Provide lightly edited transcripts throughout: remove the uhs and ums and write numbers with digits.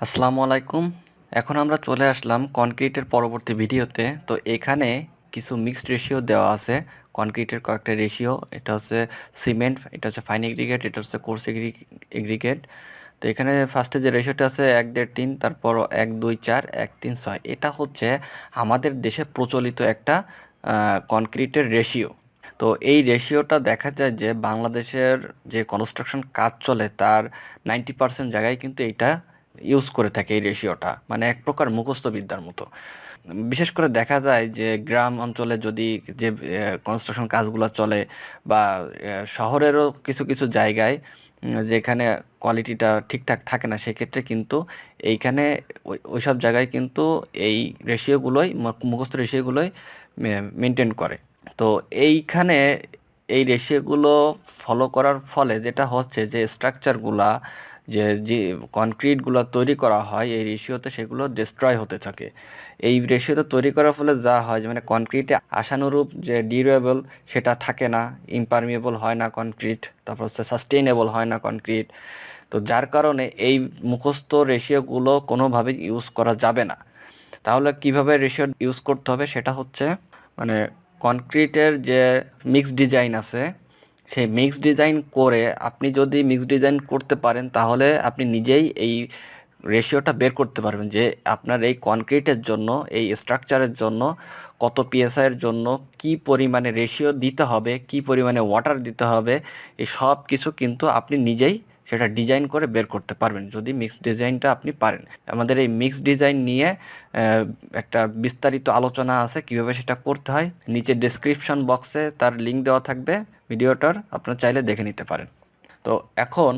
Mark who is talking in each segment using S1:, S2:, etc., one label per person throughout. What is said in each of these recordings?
S1: আসসালামু আলাইকুম। এখন আমরা চলে আসলাম কনক্রিটের পরবর্তী ভিডিওতে। তো এখানে কিছু মিক্সড রেশিও দেওয়া আছে। কনক্রিটের কয়েকটা রেশিও, এটা হচ্ছে সিমেন্ট, এটা হচ্ছে ফাইন এগ্রিগেট, এটা হচ্ছে কোর্স এগ্রিগেট। তো এখানে ফার্স্টে যে রেশিওটা আছে 1, 1.5, 3, তারপর 1, 2, 4, 1, 3, 6, এটা হচ্ছে আমাদের দেশে প্রচলিত একটা কনক্রিটের রেশিও। তো এই রেশিওটা দেখা যায় যে বাংলাদেশের যে কনস্ট্রাকশন কাজ চলে তার 90% জায়গায় কিন্তু এইটা ইউজ করে থাকে, এই রেশিওটা মানে এক প্রকার মুখস্থ বিদ্যার মতো। বিশেষ করে দেখা যায় যে গ্রাম অঞ্চলে যদি যে কনস্ট্রাকশন কাজগুলো চলে বা শহরেরও কিছু কিছু জায়গায় যেখানে কোয়ালিটিটা ঠিকঠাক থাকে না, সেক্ষেত্রে কিন্তু এইখানে ওইসব জায়গায় কিন্তু এই রেশিওগুলোই মুখস্থ রেশিওগুলোই মেনটেন করে। তো এইখানে এই রেশিওগুলো ফলো করার ফলে যেটা হচ্ছে যে স্ট্রাকচারগুলা যে কনক্রিটগুলো তৈরি করা হয় এই রেশিওতে, সেগুলো ডিস্ট্রয় হতে থাকে। এই রেশিওতে তৈরি করার ফলে যা হয় যে মানে কনক্রিটে আশানুরূপ যে ডিউরেবল সেটা থাকে না, ইমপারমিয়েবল হয় না কনক্রিট, তারপর হচ্ছে সাস্টেইনেবল হয় না কনক্রিট। তো যার কারণে এই মুখস্থ রেশিওগুলো কোনোভাবেই ইউজ করা যাবে না। তাহলে কিভাবে রেশিও ইউজ করতে হবে সেটা হচ্ছে মানে কনক্রিটের যে মিক্স ডিজাইন আছে, সেই মিক্স ডিজাইন করে আপনি যদি মিক্স ডিজাইন করতে পারেন তাহলে আপনি নিজেই এই রেশিওটা বের করতে পারবেন যে আপনার এই কনক্রিটের জন্য, এই স্ট্রাকচারের জন্য কত পিএসআই এর জন্য কি পরিমাণে রেশিও দিতে হবে, কি পরিমাণে ওয়াটার দিতে হবে, এই সব কিছু কিন্তু আপনি নিজেই সেটা ডিজাইন করে বের করতে পারবেন যদি মিক্স ডিজাইনটা আপনি পারেন। আমাদের এই মিক্স ডিজাইন নিয়ে একটা বিস্তারিত আলোচনা আছে কিভাবে সেটা করতে হয়, নিচে ডেসক্রিপশন বক্সে তার লিঙ্ক দেওয়া থাকবে ভিডিওটার, আপনারা চাইলে দেখে নিতে পারেন। তো এখন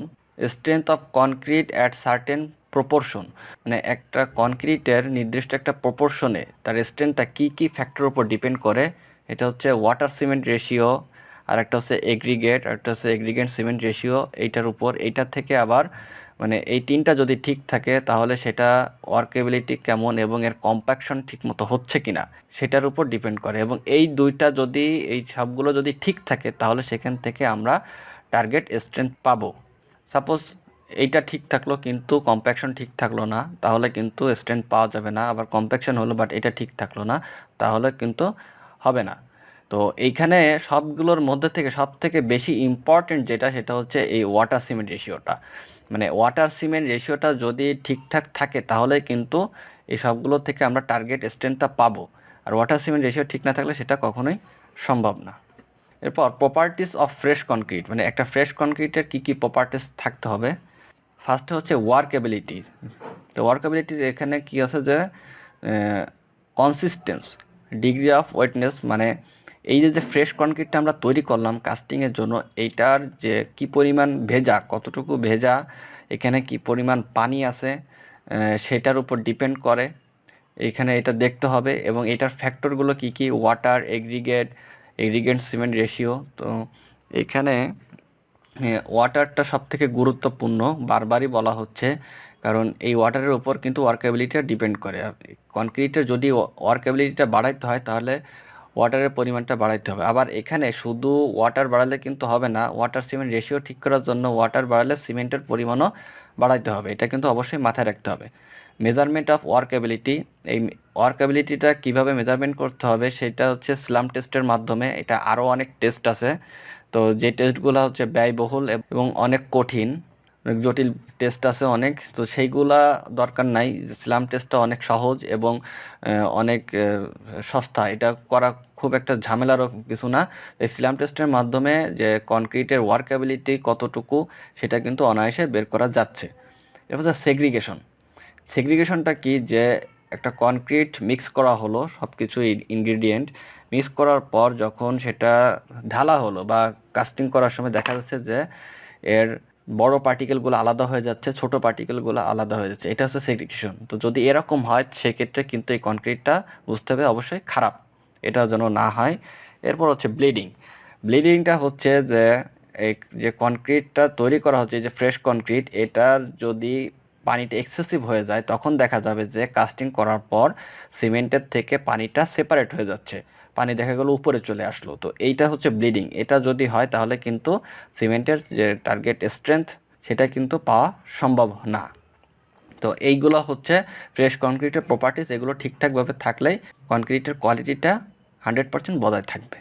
S1: strength of concrete at certain proportion, মানে একটা কনক্রিটের নির্দিষ্ট একটা প্রপোর্শনে তার স্ট্রেংথটা কী কী ফ্যাক্টরের উপর ডিপেন্ড করে। এটা হচ্ছে ওয়াটার সিমেন্ট রেশিও, আর একটা হচ্ছে এগ্রিগেট, আর একটা হচ্ছে এগ্রিগেট সিমেন্ট রেশিও। এইটার উপর এইটার থেকে আবার মানে এই তিনটা যদি ঠিক থাকে তাহলে সেটা ওয়ার্কেবিলিটি কেমন এবং এর কম্প্যাকশন ঠিক মতো হচ্ছে কিনা সেটার উপর ডিপেন্ড করে। এবং এই দুইটা যদি, এই সবগুলো যদি ঠিক থাকে তাহলে সেখান থেকে আমরা টার্গেট স্ট্রেংথ পাবো। সাপোজ এইটা ঠিক থাকলো কিন্তু কম্প্যাকশন ঠিক থাকলো না, তাহলে কিন্তু স্ট্রেংথ পাওয়া যাবে না। আবার কম্প্যাকশন হলো বাট এটা ঠিক থাকলো না, তাহলে কিন্তু হবে না। তো এইখানে সবগুলোর মধ্যে থেকে সব থেকে বেশি ইম্পর্টেন্ট যেটা, সেটা হচ্ছে এই ওয়াটার সিমেন্ট রেশিওটা। মানে ওয়াটার সিমেন্ট রেশিওটা যদি ঠিকঠাক থাকে তাহলে কিন্তু এই সবগুলো থেকে আমরা টার্গেট স্ট্রেংথটা পাবো। আর ওয়াটার সিমেন্ট রেশিও ঠিক না থাকলে সেটা কখনোই সম্ভব না। এরপর প্রপার্টিস অফ ফ্রেশ কনক্রিট, মানে একটা ফ্রেশ কনক্রিটের কী কী প্রপার্টিস থাকতে হবে। ফার্স্টে হচ্ছে ওয়ার্কেবিলিটি। তো ওয়ার্কেবিলিটির এখানে কি আছে যে কনসিস্টেন্স, ডিগ্রি অফ ওয়েটনেস, মানে এই যে ফ্রেশ কনক্রিটটা আমরা তৈরি করলাম কাস্টিংয়ের জন্য, এইটার যে কি পরিমাণ ভেজা, কতটুকু ভেজা, এখানে কি পরিমাণ পানি আছে, সেটার উপর ডিপেন্ড করে। এইখানে এটা দেখতে হবে এবং এটার ফ্যাক্টরগুলো কি কি, ওয়াটার, এগ্রিগেট সিমেন্ট রেশিও। তো এখানে ওয়াটারটা সব থেকে গুরুত্বপূর্ণ, বারবারই বলা হচ্ছে, কারণ এই ওয়াটারের উপর কিন্তু ওয়ার্কেবিলিটিটা ডিপেন্ড করে। কনক্রিটের যদি ওয়ার্কেবিলিটিটা বাড়াইতে হয় তাহলে ওয়াটারের পরিমাণটা বাড়াইতে হবে। আবার এখানে শুধু ওয়াটার বাড়ালে কিন্তু হবে না, ওয়াটার সিমেন্ট রেশিও ঠিক করার জন্য ওয়াটার বাড়ালে সিমেন্টের পরিমাণও বাড়াইতে হবে, এটা কিন্তু অবশ্যই মাথায় রাখতে হবে। মেজারমেন্ট অফ ওয়ার্কেবিলিটি, এই ওয়ার্কেবিলিটিটা কীভাবে মেজারমেন্ট করতে হবে সেটা হচ্ছে স্লাম টেস্টের মাধ্যমে। এটা আরও অনেক টেস্ট আছে, তো যে টেস্টগুলো হচ্ছে ব্যয়বহুল এবং অনেক কঠিন, অনেক জটিল টেস্ট আছে অনেক, তো সেইগুলা দরকার নাই। স্লাম টেস্টটা অনেক সহজ এবং অনেক সস্তা, এটা করা খুব একটা ঝামেলারও কিছু না। এই স্লাম টেস্টের মাধ্যমে যে কনক্রিটের ওয়ার্কেবিলিটি কতটুকু সেটা কিন্তু অনায়াসে বের করা যাচ্ছে। এরপর সেগ্রিগেশন। সেগ্রিগেশনটা কি, যে একটা কনক্রিট মিক্স করা হলো, সব কিছু ইনগ্রিডিয়েন্ট মিক্স করার পর যখন সেটা ঢালা হলো বা কাস্টিং করার সময় দেখা যাচ্ছে যে এর বড় পার্টিকেলগুলো আলাদা হয়ে যাচ্ছে, ছোট পার্টিকেলগুলো আলাদা হয়ে যাচ্ছে, এটা হচ্ছে সেগ্রিগেশন। তো যদি এরকম হয় সেক্ষেত্রে কিন্তু এই কনক্রিটটা বুঝতে হবে অবশ্যই খারাপ, এটা যেন না হয়। এরপর হচ্ছে ব্লিডিং। ব্লিডিংটা হচ্ছে যে এই যে কনক্রিটটা তৈরি করা হচ্ছে, যে ফ্রেশ কনক্রিট, এটার যদি পানিটা এক্সেসিভ হয়ে যায় তখন দেখা যাবে যে কাস্টিং করার পর সিমেন্টের থেকে পানিটা সেপারেট হয়ে যাচ্ছে, পানি দেখা গেল উপরে চলে আসলো। তো এইটা হচ্ছে ব্লিডিং। এটা যদি হয় তাহলে কিন্তু সিমেন্টের যে টার্গেট স্ট্রেংথ সেটা কিন্তু পাওয়া সম্ভব না। তো এইগুলো হচ্ছে ফ্রেশ কনক্রিটের প্রপার্টিস, এগুলো ঠিকঠাকভাবে থাকলেই কনক্রিটের কোয়ালিটিটা 100% বজায় থাকবে।